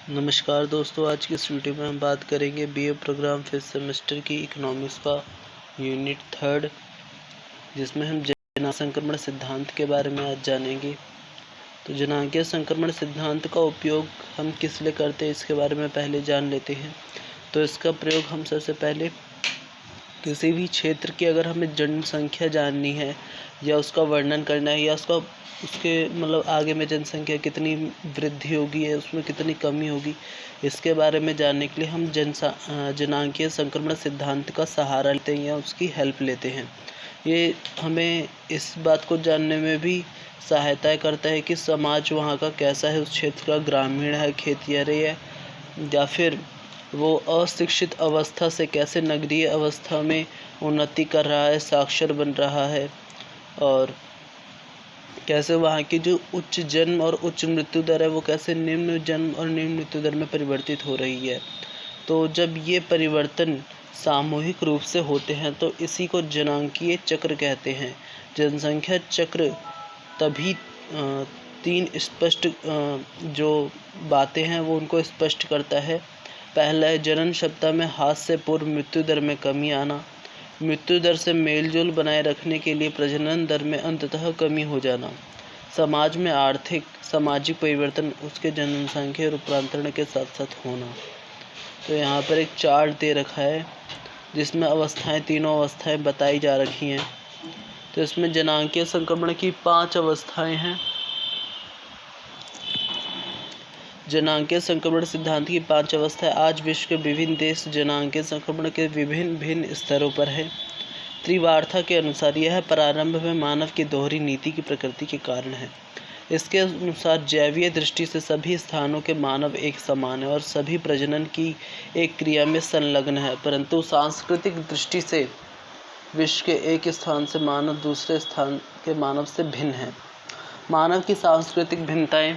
नमस्कार दोस्तों, आज की इस वीडियो में हम बात करेंगे बीए प्रोग्राम फिफ्थ सेमेस्टर की इकोनॉमिक्स का यूनिट 3 जिसमें हम जनांकीय संक्रमण सिद्धांत के बारे में आज जानेंगे। तो जनांकीय संक्रमण सिद्धांत का उपयोग हम किस लिए करते हैं इसके बारे में पहले जान लेते हैं। तो इसका प्रयोग हम सबसे पहले किसी भी क्षेत्र की अगर हमें जनसंख्या जाननी है या उसका वर्णन करना है या उसके आगे में जनसंख्या कितनी वृद्धि होगी है उसमें कितनी कमी होगी, इसके बारे में जानने के लिए हम जनांकीय संक्रमण सिद्धांत का सहारा लेते हैं या उसकी हेल्प लेते हैं। ये हमें इस बात को जानने में भी सहायता करता है कि समाज वहाँ का कैसा है, उस क्षेत्र का ग्रामीण है, खेतिहर है या फिर वो अशिक्षित अवस्था से कैसे नगरीय अवस्था में उन्नति कर रहा है, साक्षर बन रहा है, और कैसे वहाँ की जो उच्च जन्म और उच्च मृत्यु दर है वो कैसे निम्न जन्म और निम्न मृत्यु दर में परिवर्तित हो रही है। तो जब ये परिवर्तन सामूहिक रूप से होते हैं तो इसी को जनांकीय चक्र कहते हैं। जनसंख्या चक्र तभी तीन स्पष्ट जो बातें हैं वो उनको स्पष्ट करता है। पहला है जनन क्षमता में हाथ से पूर्व मृत्यु दर में कमी आना, मृत्यु दर से मेलजोल बनाए रखने के लिए प्रजनन दर में अंततः कमी हो जाना, समाज में आर्थिक सामाजिक परिवर्तन उसके जनसंख्या रूपांतरण के साथ साथ होना। तो यहाँ पर एक चार्ट दे रखा है जिसमें अवस्थाएं, तीनों अवस्थाएं बताई जा रखी हैं। तो इसमें जनांकीय संक्रमण की 5 अवस्थाएं हैं। जनांकीय संक्रमण सिद्धांत की 5 अवस्थाएं। आज विश्व के विभिन्न देश जनांकीय संक्रमण के विभिन्न स्तरों पर है। त्रिवार्था के अनुसार यह प्रारंभ में मानव की दोहरी नीति की प्रकृति के कारण है। इसके अनुसार जैवीय दृष्टि से सभी स्थानों के मानव एक समान है और सभी प्रजनन की एक क्रिया में संलग्न है, परंतु सांस्कृतिक दृष्टि से विश्व के एक स्थान से मानव दूसरे स्थान के मानव से भिन्न है। मानव की सांस्कृतिक भिन्नताएं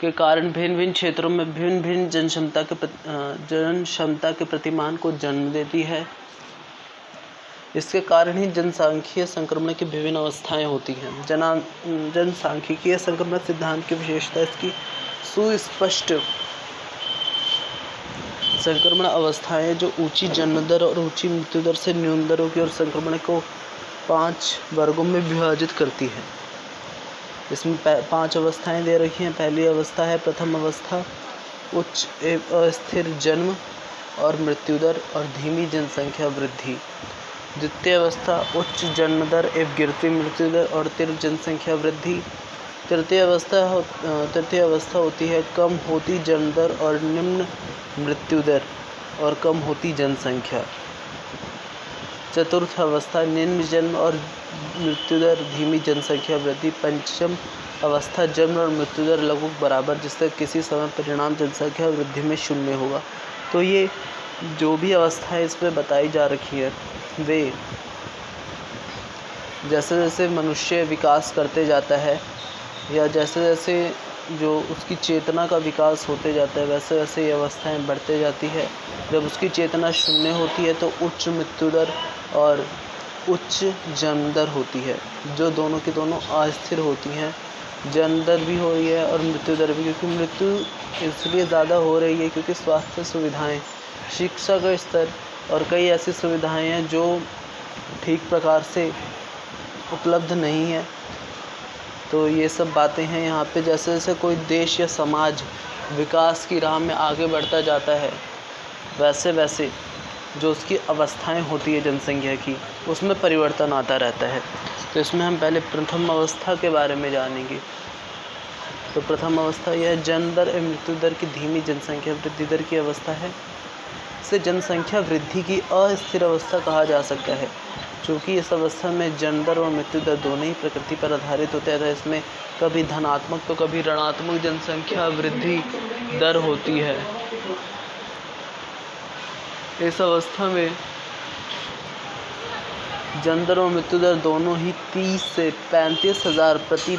के कारण भिन्न भिन्न क्षेत्रों में भिन्न भिन्न जनक्षमता के प्रतिमान को जन्म देती है। इसके कारण ही जनसांख्यिकीय संक्रमण की विभिन्न अवस्थाएं होती हैं। जनसांख्यिकीय संक्रमण सिद्धांत की विशेषता इसकी सुस्पष्ट संक्रमण अवस्थाएं जो ऊंची जन्म दर और ऊंची मृत्यु दर से न्यून दरों की और संक्रमण को 5 वर्गों में विभाजित करती है। इसमें 5 अवस्थाएं दे रखी हैं। पहली अवस्था है प्रथम अवस्था, उच्च अस्थिर जन्म और मृत्यु दर और धीमी जनसंख्या वृद्धि। द्वितीय अवस्था उच्च जन्म दर एवं गिरती मृत्यु दर और तीव्र जनसंख्या वृद्धि। तृतीय अवस्था होती है कम होती जन्म दर और निम्न मृत्यु दर और कम होती जनसंख्या। चतुर्थ अवस्था निम्न जन्म और मृत्यु दर, धीमी जनसंख्या वृद्धि। पंचम अवस्था जन्म और मृत्यु दर लगभग बराबर, जिससे किसी समय परिणाम जनसंख्या वृद्धि में शून्य होगा। तो ये जो भी अवस्थाएं इसमें बताई जा रखी है वे जैसे जैसे मनुष्य विकास करते जाता है या जैसे जैसे जो उसकी चेतना का विकास होते जाता है वैसे वैसे ये अवस्थाएं बढ़ते जाती है। जब उसकी चेतना शून्य होती है तो उच्च मृत्यु दर और उच्च जन्म दर होती है, जो दोनों की दोनों अस्थिर होती हैं। जन्म दर भी हो रही है और मृत्यु दर भी, क्योंकि मृत्यु इसलिए ज़्यादा हो रही है क्योंकि स्वास्थ्य सुविधाएं, शिक्षा का स्तर और कई ऐसी सुविधाएं हैं जो ठीक प्रकार से उपलब्ध नहीं है। तो ये सब बातें हैं यहाँ पे। जैसे जैसे कोई देश या समाज विकास की राह में आगे बढ़ता जाता है वैसे वैसे जो उसकी अवस्थाएं होती है जनसंख्या की उसमें परिवर्तन आता रहता है। तो इसमें हम पहले प्रथम अवस्था के बारे में जानेंगे। तो प्रथम अवस्था यह जन्म दर एवं मृत्यु दर की धीमी जनसंख्या वृद्धि दर की अवस्था है। इसे जनसंख्या वृद्धि की अस्थिर अवस्था कहा जा सकता है, क्योंकि इस अवस्था में जन्म दर और मृत्यु दर दोनों ही प्रकृति पर आधारित होते हैं। इसमें कभी धनात्मक तो कभी ऋणात्मक जनसंख्या वृद्धि दर होती है। इस अवस्था में जन्म दर और मृत्यु दर दोनों ही 30 से 35 हज़ार प्रति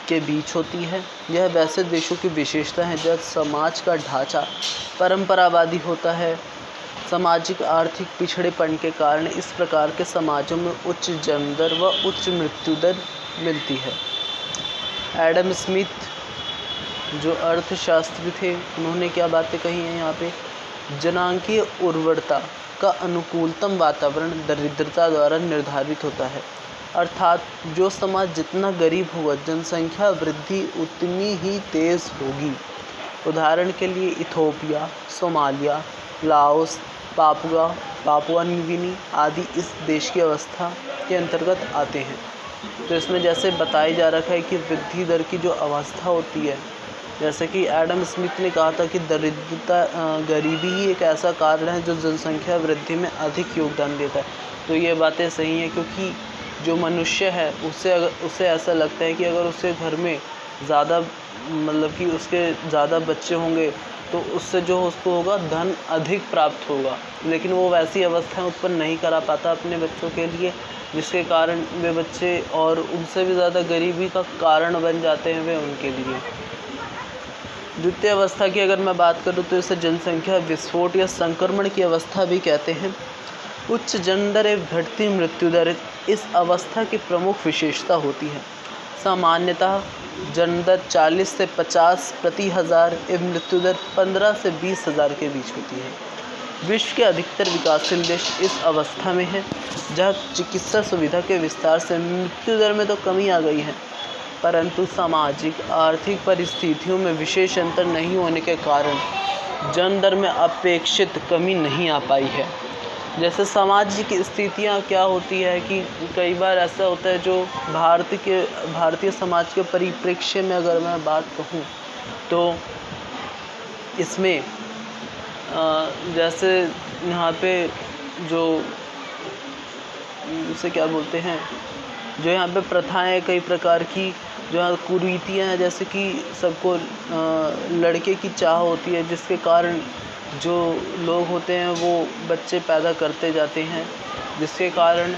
के बीच होती है। यह वैसे देशों की विशेषता है जब समाज का ढांचा परंपरावादी होता है। सामाजिक आर्थिक पिछड़ेपन के कारण इस प्रकार के समाजों में उच्च जन्म दर व उच्च मृत्यु दर मिलती है। एडम स्मिथ जो अर्थशास्त्री थे उन्होंने क्या बातें कही हैं यहाँ पे, जनांकीय उर्वरता का अनुकूलतम वातावरण दरिद्रता द्वारा निर्धारित होता है, अर्थात जो समाज जितना गरीब होगा जनसंख्या वृद्धि उतनी ही तेज़ होगी। उदाहरण के लिए Ethiopia, Somalia, Laos, Papua New Guinea आदि इस देश की अवस्था के अंतर्गत आते हैं। तो इसमें जैसे बताया जा रखा है कि वृद्धि दर की जो अवस्था होती है, जैसे कि एडम स्मिथ ने कहा था कि गरीबी ही एक ऐसा कारण है जो जनसंख्या वृद्धि में अधिक योगदान देता है। तो ये बातें सही हैं, क्योंकि जो मनुष्य है उसे ऐसा लगता है कि अगर उसके घर में ज़्यादा कि उसके ज़्यादा बच्चे होंगे तो उससे जो उसको होगा धन अधिक प्राप्त होगा, लेकिन वो वैसी अवस्थाएं उत्पन्न नहीं करा पाता अपने बच्चों के लिए, जिसके कारण वे बच्चे और उनसे भी ज़्यादा गरीबी का कारण बन जाते हैं वे उनके लिए। द्वितीय अवस्था की अगर मैं बात करूँ तो इसे जनसंख्या विस्फोट या संक्रमण की अवस्था भी कहते हैं। उच्च जन्म दर एवं घटती मृत्यु दर इस अवस्था की प्रमुख विशेषता होती है। सामान्यतः जन्म दर 40 से 50 प्रति हज़ार एवं मृत्यु दर 15 से 20 हज़ार के बीच होती है। विश्व के अधिकतर विकासशील देश इस अवस्था में हैं, जहाँ चिकित्सा सुविधा के विस्तार से मृत्यु दर में तो कमी आ गई है, परंतु सामाजिक आर्थिक परिस्थितियों में विशेष अंतर नहीं होने के कारण जन्म दर में अपेक्षित कमी नहीं आ पाई है। जैसे सामाजिक स्थितियाँ क्या होती है कि कई बार ऐसा होता है, जो भारतीय समाज के परिप्रेक्ष्य में अगर मैं बात कहूँ तो इसमें जैसे यहाँ पे जो उसे क्या बोलते हैं, जो यहाँ पे प्रथाएं कई प्रकार की, जो यहाँ कुरीतियाँ हैं, जैसे कि सबको लड़के की चाह होती है, जिसके कारण जो लोग होते हैं वो बच्चे पैदा करते जाते हैं, जिसके कारण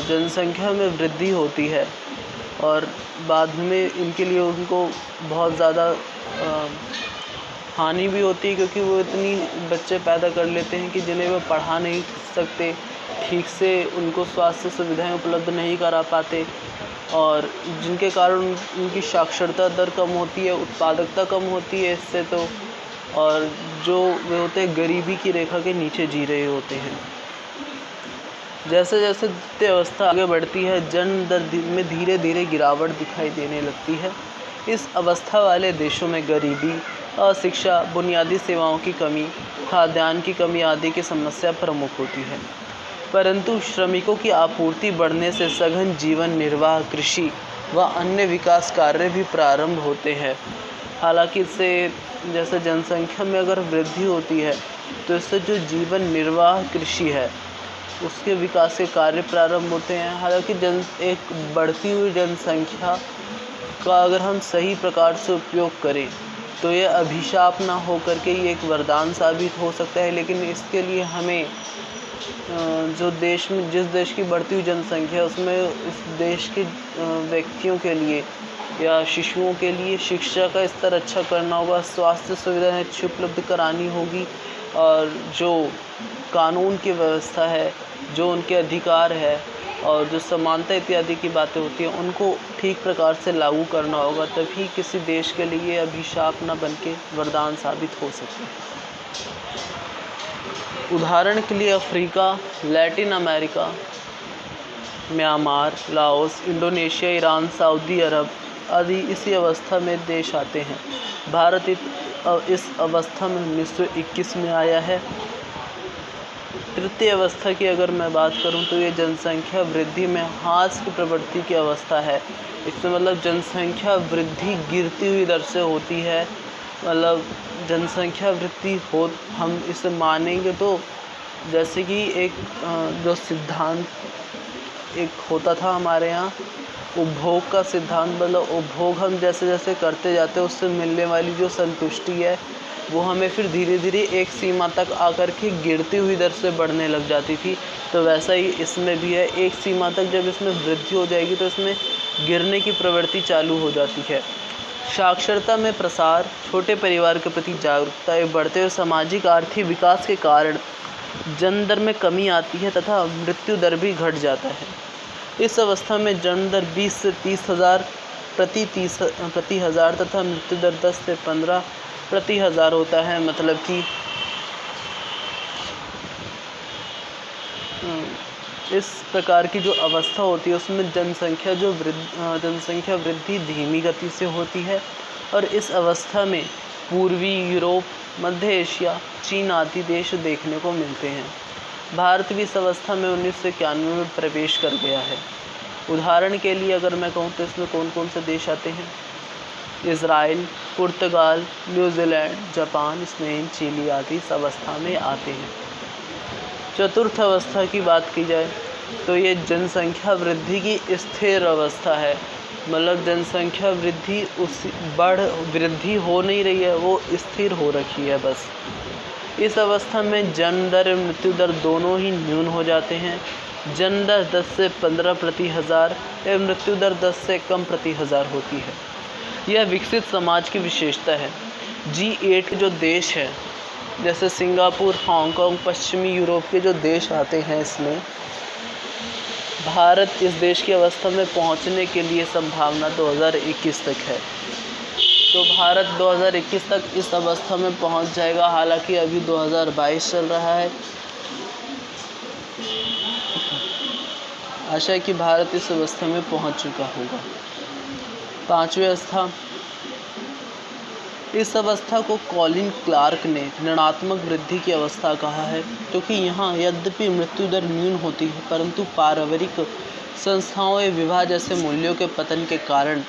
जनसंख्या में वृद्धि होती है और बाद में इनके लिए उनको बहुत ज़्यादा हानि भी होती है, क्योंकि वो इतनी बच्चे पैदा कर लेते हैं कि जिन्हें वो पढ़ा नहीं सकते, ठीक से उनको स्वास्थ्य सुविधाएं उपलब्ध नहीं करा पाते, और जिनके कारण उनकी साक्षरता दर कम होती है, उत्पादकता कम होती है इससे तो, और जो वे होते हैं गरीबी की रेखा के नीचे जी रहे होते हैं। जैसे जैसे द्वितीय अवस्था आगे बढ़ती है, जन्म दर में धीरे धीरे गिरावट दिखाई देने लगती है। इस अवस्था वाले देशों में गरीबी, अशिक्षा, बुनियादी सेवाओं की कमी, खाद्यान्न की कमी आदि की समस्या प्रमुख होती है। परंतु श्रमिकों की आपूर्ति बढ़ने से सघन जीवन निर्वाह, कृषि व अन्य विकास कार्य भी प्रारंभ होते हैं। हालांकि इससे जैसे जनसंख्या में अगर वृद्धि होती है तो इससे जो जीवन निर्वाह कृषि है उसके विकास के कार्य प्रारंभ होते हैं। हालांकि एक बढ़ती हुई जनसंख्या का अगर हम सही प्रकार से उपयोग करें तो यह अभिशाप ना हो करके ये एक वरदान साबित हो सकता है, लेकिन इसके लिए हमें जिस देश की बढ़ती हुई जनसंख्या है उसमें इस देश के व्यक्तियों के लिए या शिशुओं के लिए शिक्षा का स्तर अच्छा करना होगा, स्वास्थ्य सुविधाएं अच्छी उपलब्ध करानी होगी, और जो कानून की व्यवस्था है, जो उनके अधिकार है और जो समानता इत्यादि की बातें होती हैं उनको ठीक प्रकार से लागू करना होगा, तभी किसी देश के लिए अभिशाप न बन के वरदान साबित हो सकते हैं। उदाहरण के लिए Africa, Latin America, Myanmar, Laos, Indonesia, Iran, सऊदी अरब आदि इसी अवस्था में देश आते हैं। भारत इस अवस्था में 1921 में आया है। तृतीय अवस्था की अगर मैं बात करूं तो ये जनसंख्या वृद्धि में ह्रास की प्रवृत्ति की अवस्था है। इसमें मतलब जनसंख्या वृद्धि गिरती हुई दर से होती है, मतलब जनसंख्या वृद्धि हो हम इसे मानेंगे तो जैसे कि एक जो सिद्धांत एक होता था हमारे यहाँ उपभोग का सिद्धांत, मतलब उपभोग हम जैसे जैसे करते जाते हैं उससे मिलने वाली जो संतुष्टि है वो हमें फिर धीरे धीरे एक सीमा तक आकर के गिरती हुई दर से बढ़ने लग जाती थी। तो वैसा ही इसमें भी है, एक सीमा तक जब इसमें वृद्धि हो जाएगी तो इसमें गिरने की प्रवृत्ति चालू हो जाती है। साक्षरता में प्रसार, छोटे परिवार के प्रति जागरूकता एवं बढ़ते हुए सामाजिक आर्थिक विकास के कारण जन्म दर में कमी आती है तथा मृत्यु दर भी घट जाता है। इस अवस्था में जन्म दर 20 से 30 हज़ार प्रति हज़ार तथा मृत्यु दर 10 से 15 प्रति हज़ार होता है। मतलब कि इस प्रकार की जो अवस्था होती है उसमें जनसंख्या वृद्धि धीमी गति से होती है और इस अवस्था में पूर्वी यूरोप, मध्य एशिया, चीन आदि देश देखने को मिलते हैं। भारत भी इस अवस्था में 1991 में प्रवेश कर गया है। उदाहरण के लिए अगर मैं कहूँ तो इसमें कौन कौन से देश आते हैं? इज़राइल, पुर्तगाल, न्यूजीलैंड, जापान, स्पेन, चिली आदि इस अवस्था में आते हैं। चतुर्थ अवस्था की बात की जाए तो ये जनसंख्या वृद्धि की स्थिर अवस्था है। मतलब जनसंख्या वृद्धि हो नहीं रही है, वो स्थिर हो रखी है बस। इस अवस्था में जन्म दर और मृत्यु दर दोनों ही न्यून हो जाते हैं। जन्म दर 10 से 15 प्रति हज़ार एवं मृत्यु दर 10 से कम प्रति हज़ार होती है। यह विकसित समाज की विशेषता है। G8 जो देश है जैसे सिंगापुर, हांगकांग, पश्चिमी यूरोप के जो देश आते हैं, इसमें भारत इस देश की अवस्था में पहुंचने के लिए संभावना 2021 तक है। तो भारत 2021 तक इस अवस्था में पहुंच जाएगा। हालांकि अभी 2022 चल रहा है। आशा है कि भारत इस अवस्था में पहुंच चुका होगा। पांचवी अवस्था, इस अवस्था को कॉलिन क्लार्क ने ऋणात्मक वृद्धि की अवस्था कहा है, क्योंकि यहाँ यद्यपि मृत्यु दर न्यून होती है परंतु पारिवारिक संस्थाओं या विवाह जैसे मूल्यों के पतन के कारण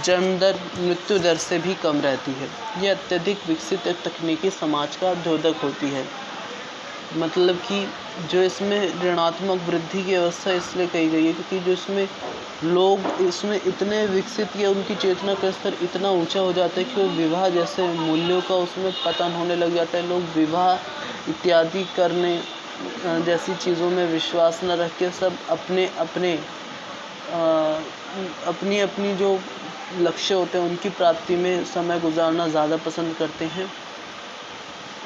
जन्म दर मृत्यु दर से भी कम रहती है। यह अत्यधिक विकसित तकनीकी समाज का द्योतक होती है। मतलब कि जो इसमें ऋणात्मक वृद्धि की अवस्था इसलिए कही गई है क्योंकि जो इसमें लोग इसमें इतने विकसित या उनकी चेतना का स्तर इतना ऊंचा हो जाता है कि वो विवाह जैसे मूल्यों का उसमें पतन होने लग जाता है। लोग विवाह इत्यादि करने जैसी चीज़ों में विश्वास न रख के सब अपनी जो लक्ष्य होते हैं उनकी प्राप्ति में समय गुजारना ज़्यादा पसंद करते हैं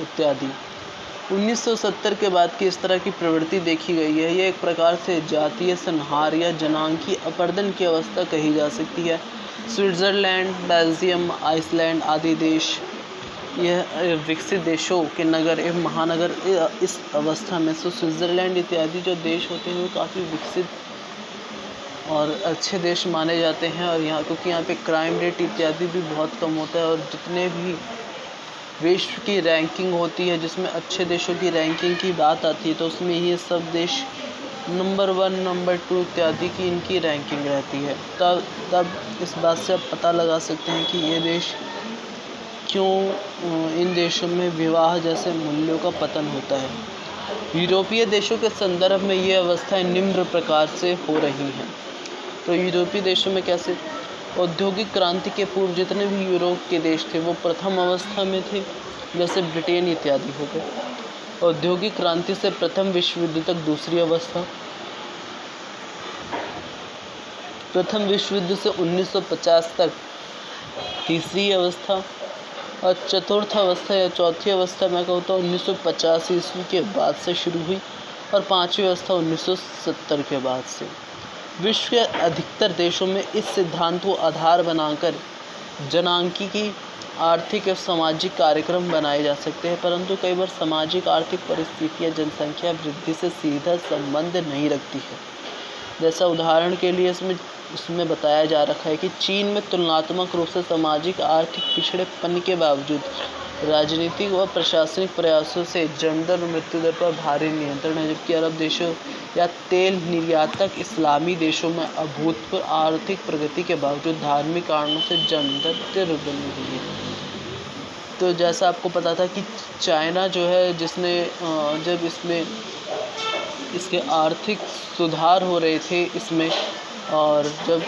इत्यादि। 1970 के बाद की इस तरह की प्रवृत्ति देखी गई है। यह एक प्रकार से जातीय संहार या जनांकी अपरदन की अवस्था कही जा सकती है। स्विट्ज़रलैंड, बेल्जियम, आइसलैंड आदि देश, यह विकसित देशों के नगर एवं महानगर इस अवस्था में स्विट्ज़रलैंड इत्यादि जो देश होते हैं वो काफ़ी विकसित और अच्छे देश माने जाते हैं। और यहाँ क्योंकि यहाँ पे क्राइम रेट इत्यादि भी बहुत कम होता है और जितने भी विश्व की रैंकिंग होती है जिसमें अच्छे देशों की रैंकिंग की बात आती है तो उसमें ये सब देश नंबर 1, नंबर 2 इत्यादि की इनकी रैंकिंग रहती है। तब इस बात से आप पता लगा सकते हैं कि ये देश क्यों इन देशों में विवाह जैसे मूल्यों का पतन होता है। यूरोपीय देशों के संदर्भ में ये अवस्थाएं निम्न प्रकार से हो रही हैं। तो यूरोपीय देशों में कैसे? औद्योगिक क्रांति के पूर्व जितने भी यूरोप के देश थे वो प्रथम अवस्था में थे, जैसे ब्रिटेन इत्यादि हो गए। औद्योगिक क्रांति से प्रथम विश्व युद्ध तक दूसरी अवस्था, प्रथम विश्व युद्ध से 1950 तक तीसरी अवस्था और चतुर्थ अवस्था या चौथी अवस्था मैं कहूँ तो 1950 ईस्वी के बाद से शुरू हुई और पांचवी अवस्था 1970 के बाद से। विश्व के अधिकतर देशों में इस सिद्धांत को आधार बनाकर जनांकीय आर्थिक एवं सामाजिक कार्यक्रम बनाए जा सकते हैं, परंतु कई बार सामाजिक आर्थिक परिस्थितियां जनसंख्या वृद्धि से सीधा संबंध नहीं रखती है। जैसा उदाहरण के लिए इसमें बताया जा रखा है कि चीन में तुलनात्मक रूप से सामाजिक आर्थिक पिछड़ेपन के बावजूद राजनीतिक व प्रशासनिक प्रयासों से जन्म दर और मृत्यु दर पर भारी नियंत्रण है, जबकि अरब देशों या तेल निर्यातक इस्लामी देशों में अभूतपूर्व आर्थिक प्रगति के बावजूद धार्मिक कारणों से जन्म दर तीव्र बनी हुई है। तो जैसा आपको पता था कि चाइना जो है जिसने जब इसमें इसके आर्थिक सुधार हो रहे थे इसमें और जब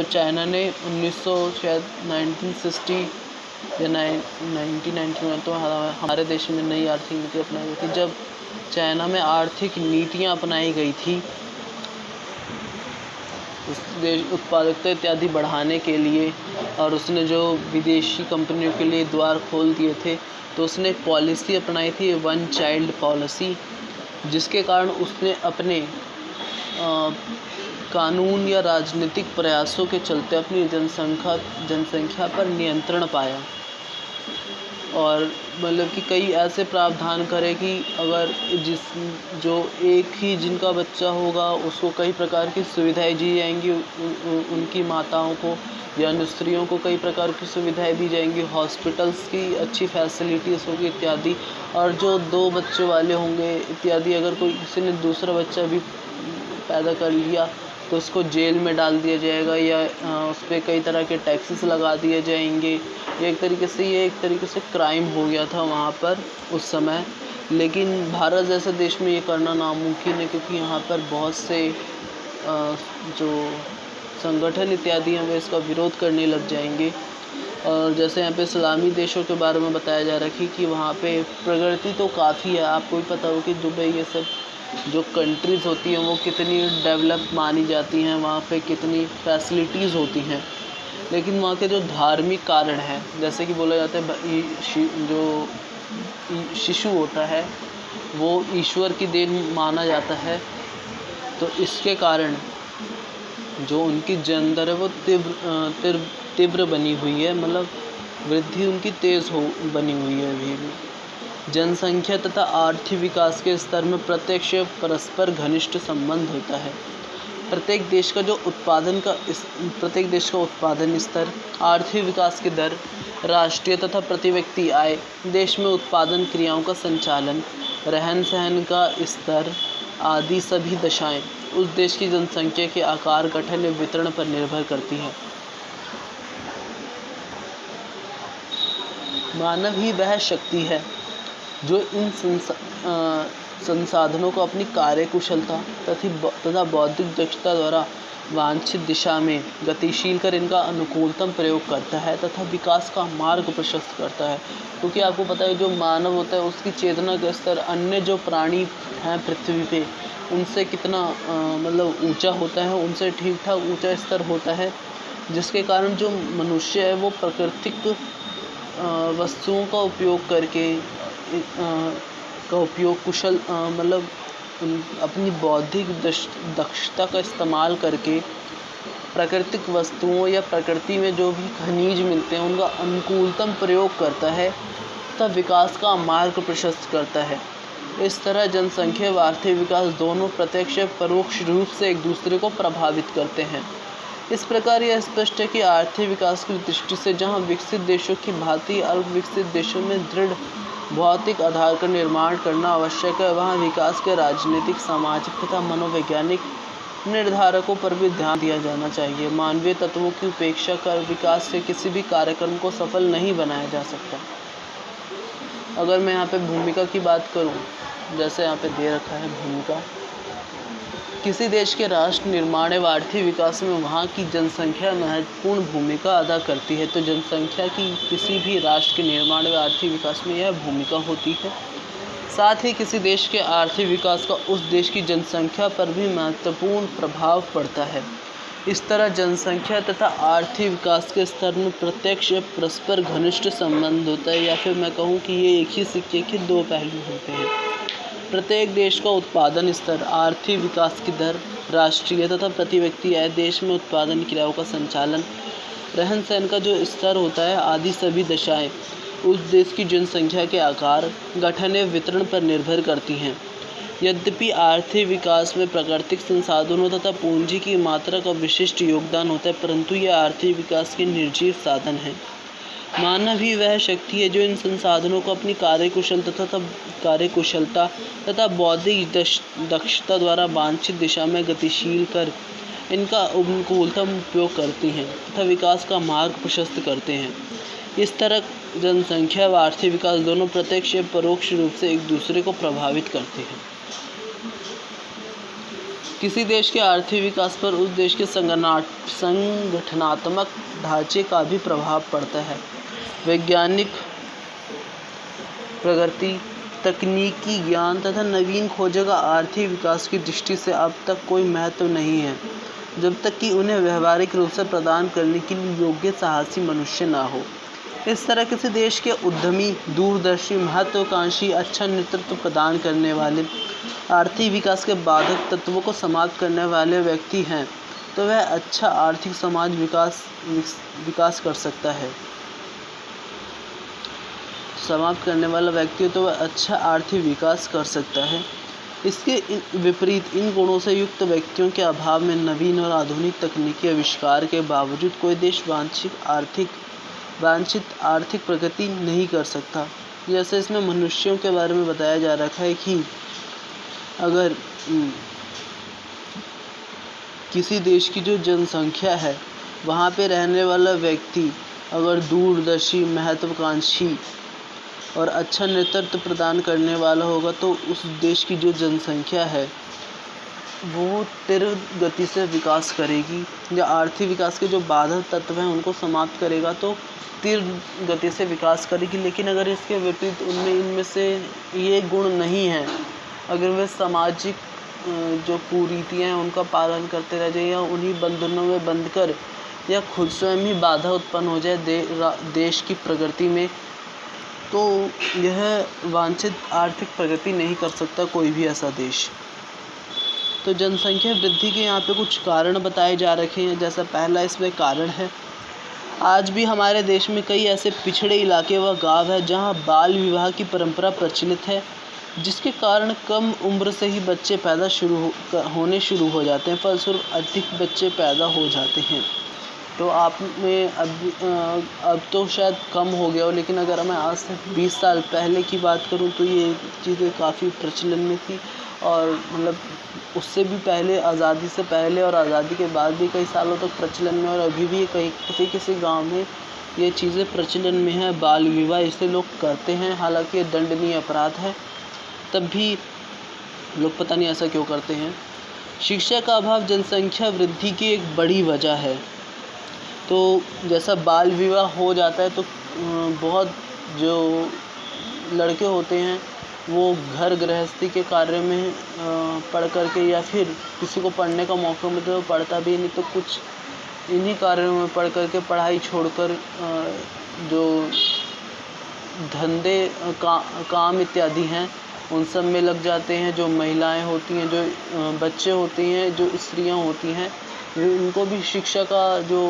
चाइना ने 1960 या 1991 तो हमारे देश में नई आर्थिक नीति अपनाई गई थी। जब चाइना में आर्थिक नीतियां अपनाई गई थी उत्पादकता इत्यादि बढ़ाने के लिए और उसने जो विदेशी कंपनियों के लिए द्वार खोल दिए थे, तो उसने एक पॉलिसी अपनाई थी, वन चाइल्ड पॉलिसी, जिसके कारण उसने अपने कानून या राजनीतिक प्रयासों के चलते अपनी जनसंख्या पर नियंत्रण पाया और मतलब कि कई ऐसे प्रावधान करे कि अगर जो एक ही जिनका बच्चा होगा उसको कई प्रकार की सुविधाएं दी जाएंगी, उनकी माताओं को या स्त्रियों को कई प्रकार की सुविधाएं दी जाएंगी, हॉस्पिटल्स की अच्छी फैसिलिटीज़ होगी इत्यादि। और जो 2 बच्चों वाले होंगे इत्यादि, अगर कोई किसी ने दूसरा बच्चा भी पैदा कर लिया तो उसको जेल में डाल दिया जाएगा या उस पर कई तरह के टैक्सेस लगा दिए जाएंगे। ये एक तरीके से क्राइम हो गया था वहाँ पर उस समय। लेकिन भारत जैसे देश में ये करना नामुमकिन है, क्योंकि यहाँ पर बहुत से जो संगठन इत्यादि हैं वे इसका विरोध करने लग जाएंगे। और जैसे यहाँ पे इस्लामी देशों के बारे में बताया जा रहा है कि वहाँ पे प्रगति तो काफ़ी है। आपको भी पता हो कि दुबई ये सब जो कंट्रीज़ होती हैं वो कितनी डेवलप मानी जाती हैं, वहाँ पे कितनी फैसिलिटीज़ होती हैं। लेकिन वहाँ के जो धार्मिक कारण हैं, जैसे कि बोला जाता है जो शिशु होता है वो ईश्वर की देन माना जाता है, तो इसके कारण जो उनकी जनदर है वो तीव्र बनी हुई है, मतलब वृद्धि उनकी तेज़ बनी हुई है अभी भी। जनसंख्या तथा आर्थिक विकास के स्तर में प्रत्यक्ष परस्पर घनिष्ठ संबंध होता है। प्रत्येक देश का उत्पादन स्तर, आर्थिक विकास की दर, राष्ट्रीय तथा प्रति व्यक्ति आय, देश में उत्पादन क्रियाओं का संचालन, रहन सहन का स्तर आदि सभी दशाएं उस देश की जनसंख्या के आकार, गठन एवं वितरण पर निर्भर करती है। मानव ही वह शक्ति है जो इन संसाधनों को अपनी कार्यकुशलता तथा बौद्धिक दक्षता द्वारा वांछित दिशा में गतिशील कर इनका अनुकूलतम प्रयोग करता है तथा विकास का मार्ग प्रशस्त करता है। क्योंकि आपको पता है जो मानव होता है उसकी चेतना का स्तर अन्य जो प्राणी हैं पृथ्वी पे उनसे कितना मतलब ऊंचा होता है, उनसे ठीक ठाक ऊंचा स्तर होता है, जिसके कारण जो मनुष्य है वो प्राकृतिक वस्तुओं का उपयोग करके कुशल मतलब अपनी बौद्धिक दक्षता का इस्तेमाल करके प्राकृतिक वस्तुओं या प्रकृति में जो भी खनिज मिलते हैं उनका अनुकूलतम प्रयोग करता है तथा विकास का मार्ग प्रशस्त करता है। इस तरह जनसंख्या व आर्थिक विकास दोनों प्रत्यक्ष या परोक्ष रूप से एक दूसरे को प्रभावित करते हैं। इस प्रकार यह स्पष्ट है कि आर्थिक विकास की दृष्टि से जहाँ विकसित देशों की भांति अल्प विकसित देशों में दृढ़ भौतिक आधार का निर्माण करना आवश्यक है, वहाँ विकास के राजनीतिक, सामाजिक तथा मनोवैज्ञानिक निर्धारकों पर भी ध्यान दिया जाना चाहिए। मानवीय तत्वों की उपेक्षा कर विकास के किसी भी कार्यक्रम को सफल नहीं बनाया जा सकता। अगर मैं यहाँ पे भूमिका की बात करूँ, जैसे यहाँ पे दे रखा है भूमिका, किसी देश के राष्ट्र निर्माण एवं आर्थिक विकास में वहाँ की जनसंख्या महत्वपूर्ण भूमिका अदा करती है। तो जनसंख्या की किसी भी राष्ट्र के निर्माण एवं आर्थिक विकास में यह भूमिका होती है। साथ ही किसी देश के आर्थिक विकास का उस देश की जनसंख्या पर भी महत्वपूर्ण प्रभाव पड़ता है। इस तरह जनसंख्या तथा आर्थिक विकास के स्तर में प्रत्यक्ष परस्पर घनिष्ठ संबंध होता है, या फिर मैं कहूँ कि ये एक ही सिक्के के 2 पहलू होते हैं। प्रत्येक देश का उत्पादन स्तर, आर्थिक विकास की दर, राष्ट्रीय तथा प्रति व्यक्ति आय, देश में उत्पादन क्रियाओं का संचालन, रहन सहन का जो स्तर होता है आदि सभी दशाएं उस देश की जनसंख्या के आकार, गठन एवं वितरण पर निर्भर करती हैं। यद्यपि आर्थिक विकास में प्राकृतिक संसाधनों तथा पूंजी की मात्रा का विशिष्ट योगदान होता है, परंतु यह आर्थिक विकास के निर्जीव साधन है। मानव ही वह शक्ति है जो इन संसाधनों को अपनी कार्यकुशलता तथा बौद्धिक दक्षता द्वारा वांछित दिशा में गतिशील कर इनका अनुकूलतम उपयोग करती हैं तथा विकास का मार्ग प्रशस्त करते हैं। इस तरह जनसंख्या व आर्थिक विकास दोनों प्रत्यक्ष या परोक्ष रूप से एक दूसरे को प्रभावित करते हैं। किसी देश के आर्थिक विकास पर उस देश के संगठनात्मक ढांचे का भी प्रभाव पड़ता है। वैज्ञानिक प्रगति, तकनीकी ज्ञान तथा नवीन खोजों का आर्थिक विकास की दृष्टि से अब तक कोई महत्व नहीं है, जब तक कि उन्हें व्यवहारिक रूप से प्रदान करने के लिए योग्य साहसी मनुष्य न हो। इस तरह किसी देश के उद्यमी, दूरदर्शी, महत्वाकांक्षी, अच्छा नेतृत्व प्रदान करने वाले, आर्थिक विकास के बाधक तत्वों को समाप्त करने वाले व्यक्ति हैं तो वह अच्छा आर्थिक समाज विकास कर सकता है। समाप्त करने वाला व्यक्ति हो तो वह अच्छा आर्थिक विकास कर सकता है। इसके विपरीत इन गुणों से युक्त व्यक्तियों के अभाव में नवीन और आधुनिक तकनीकी आविष्कार के बावजूद कोई देश वांछित आर्थिक प्रगति नहीं कर सकता। जैसे इसमें मनुष्यों के बारे में बताया जा रखा है कि अगर किसी देश की जो जनसंख्या है वहाँ पे रहने वाला व्यक्ति अगर दूरदर्शी, महत्वाकांक्षी और अच्छा नेतृत्व प्रदान करने वाला होगा तो उस देश की जो जनसंख्या है वो तीव्र गति से विकास करेगी, या आर्थिक विकास के जो बाधक तत्व हैं उनको समाप्त करेगा तो तीव्र गति से विकास करेगी। लेकिन अगर इसके विपरीत इनमें से ये गुण नहीं है, अगर वे सामाजिक जो कुरीतियाँ हैं उनका पालन करते रह जाए या उन्हीं बंधनों में बंधकर या खुद स्वयं ही बाधा उत्पन्न हो जाए देश की प्रगति में, तो यह वांछित आर्थिक प्रगति नहीं कर सकता कोई भी ऐसा देश। तो जनसंख्या वृद्धि के यहाँ पे कुछ कारण बताए जा रखे हैं। जैसा पहला इसमें कारण है, आज भी हमारे देश में कई ऐसे पिछड़े इलाके व गांव है जहाँ बाल विवाह की परंपरा प्रचलित है, जिसके कारण कम उम्र से ही बच्चे पैदा होने शुरू हो जाते हैं। फलस्वरूप अधिक बच्चे पैदा हो जाते हैं। तो आप में अब तो शायद कम हो गया हो, लेकिन अगर मैं आज से 20 साल पहले की बात करूं तो ये चीज़ें काफ़ी प्रचलन में थी, और मतलब उससे भी पहले, आज़ादी से पहले और आज़ादी के बाद भी कई सालों तक प्रचलन में, और अभी भी किसी गांव में ये चीज़ें प्रचलन में है। बाल विवाह इसे लोग करते हैं, हालांकि ये दंडनीय अपराध है, तब भी लोग पता नहीं ऐसा क्यों करते हैं। शिक्षा का अभाव जनसंख्या वृद्धि की एक बड़ी वजह है। तो जैसा बाल विवाह हो जाता है तो बहुत जो लड़के होते हैं वो घर गृहस्थी के कार्य में पढ़ करके, या फिर किसी को पढ़ने का मौका मिले तो पढ़ता भी नहीं, तो कुछ इन्हीं कार्यों में पढ़ करके पढ़ाई छोड़कर जो धंधे काम इत्यादि हैं उन सब में लग जाते हैं। जो महिलाएं होती हैं, जो बच्चे होते हैं, जो स्त्रियां होती हैं, उनको भी शिक्षा का जो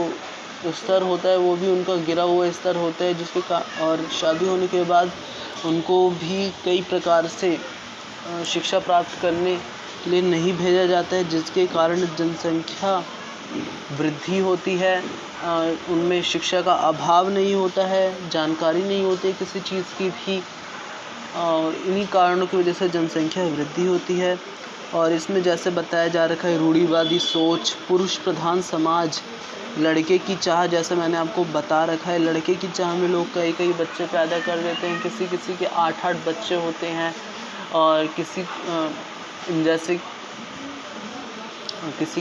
स्तर होता है वो भी उनका गिरा हुआ स्तर होता है, और शादी होने के बाद उनको भी कई प्रकार से शिक्षा प्राप्त करने के लिए नहीं भेजा जाता है, जिसके कारण जनसंख्या वृद्धि होती है। उनमें शिक्षा का अभाव नहीं होता है, जानकारी नहीं होती किसी चीज़ की भी, और इन्हीं कारणों की वजह से जनसंख्या वृद्धि होती है। और इसमें जैसे बताया जा रखा है, रूढ़िवादी सोच, पुरुष प्रधान समाज, लड़के की चाह, जैसे मैंने आपको बता रखा है, लड़के की चाह में लोग कई बच्चे पैदा कर देते हैं। किसी के 8 बच्चे होते हैं, और किसी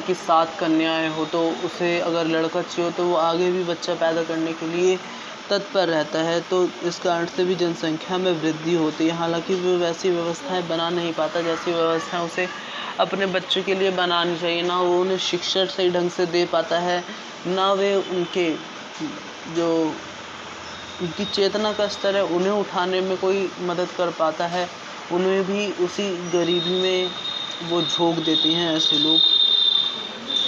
की 7 कन्याएं हो तो उसे अगर लड़का चाहिए तो वो आगे भी बच्चा पैदा करने के लिए तत्पर रहता है। तो इस कारण से भी जनसंख्या में वृद्धि होती है। हालांकि वो वैसी व्यवस्थाएं बना नहीं पाता जैसी व्यवस्थाएं उसे अपने बच्चों के लिए बनानी चाहिए। ना वो उन्हें शिक्षा सही ढंग से दे पाता है, ना वे उनकी चेतना का स्तर है उन्हें उठाने में कोई मदद कर पाता है। उन्हें भी उसी गरीबी में वो झोंक देते हैं ऐसे लोग,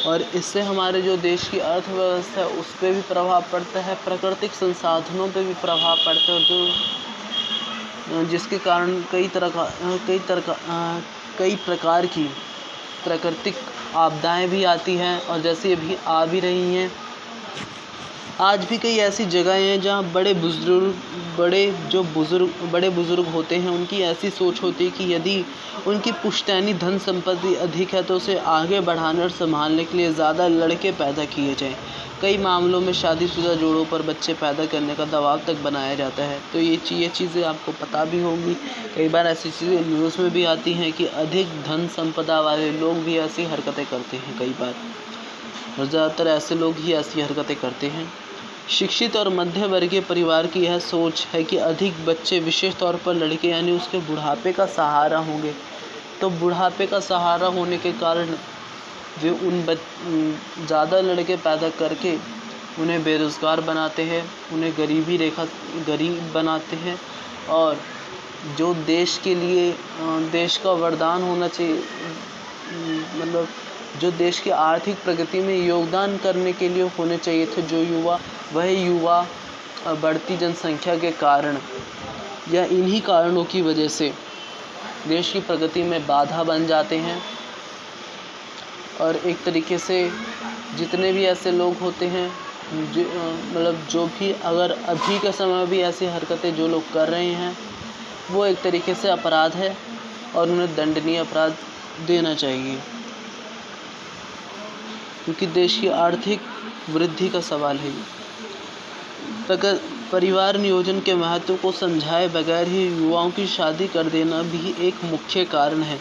और इससे हमारे जो देश की अर्थव्यवस्था है उस पर भी प्रभाव पड़ता है, प्राकृतिक संसाधनों पे भी प्रभाव पड़ता है, जो जिसके कारण कई प्रकार की प्राकृतिक आपदाएं भी आती हैं, और जैसे अभी आ भी रही हैं। आज भी कई ऐसी जगहें हैं जहाँ बड़े बुजुर्ग होते हैं, उनकी ऐसी सोच होती है कि यदि उनकी पुश्तैनी धन संपत्ति अधिक है तो उसे आगे बढ़ाने और संभालने के लिए ज़्यादा लड़के पैदा किए जाएं। कई मामलों में शादीशुदा जोड़ों पर बच्चे पैदा करने का दबाव तक बनाया जाता है। तो ये चीज़ें आपको पता भी होंगी। कई बार ऐसी चीज़ें न्यूज़ में भी आती हैं कि अधिक धन संपदा वाले लोग भी ऐसी हरकतें करते हैं कई बार, और ज़्यादातर ऐसे लोग ही ऐसी हरकतें करते हैं। शिक्षित और मध्य वर्गीय परिवार की यह सोच है कि अधिक बच्चे, विशेष तौर पर लड़के, यानी उसके बुढ़ापे का सहारा होंगे। तो बुढ़ापे का सहारा होने के कारण वे ज़्यादा लड़के पैदा करके उन्हें बेरोज़गार बनाते हैं, उन्हें गरीब बनाते हैं, और जो देश के लिए देश का वरदान होना चाहिए, मतलब जो देश की आर्थिक प्रगति में योगदान करने के लिए होने चाहिए थे, जो युवा, वह युवा बढ़ती जनसंख्या के कारण या इन्हीं कारणों की वजह से देश की प्रगति में बाधा बन जाते हैं। और एक तरीके से जितने भी ऐसे लोग होते हैं मतलब जो भी अगर अभी के समय में भी ऐसी हरकतें जो लोग कर रहे हैं वो एक तरीके से अपराध है और उन्हें दंडनीय अपराध देना चाहिए, क्योंकि देश की आर्थिक वृद्धि का सवाल है। परिवार नियोजन के महत्व को समझाए बगैर ही युवाओं की शादी कर देना भी एक मुख्य कारण है।